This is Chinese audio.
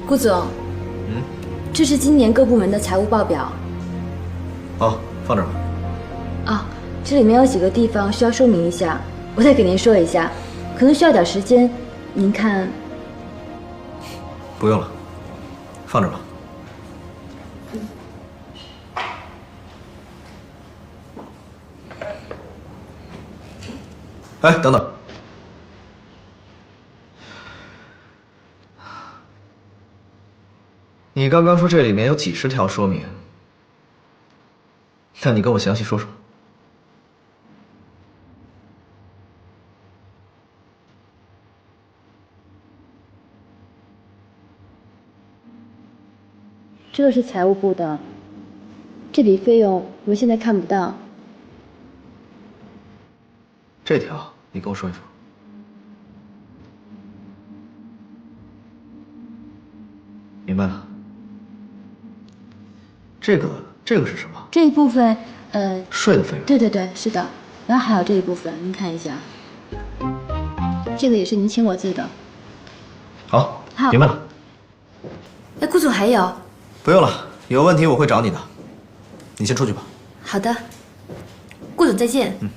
顾总，这是今年各部门的财务报表。好，放这儿吧。啊，这里面有几个地方需要说明一下，我再给您说一下，可能需要点时间，您看。不用了，放这儿吧。哎，等等。你刚刚说这里面有几十条说明，那你跟我详细说说。这个是财务部的，这笔费用我们现在看不到。这条你跟我说一说。明白了。这个是什么？这一部分，税的费用。对对对，是的。然后还有这一部分，您看一下，这个也是您亲我字的。好，好，明白了。哎，顾总还有。不用了，有问题我会找你的。你先出去吧。好的，顾总再见。嗯。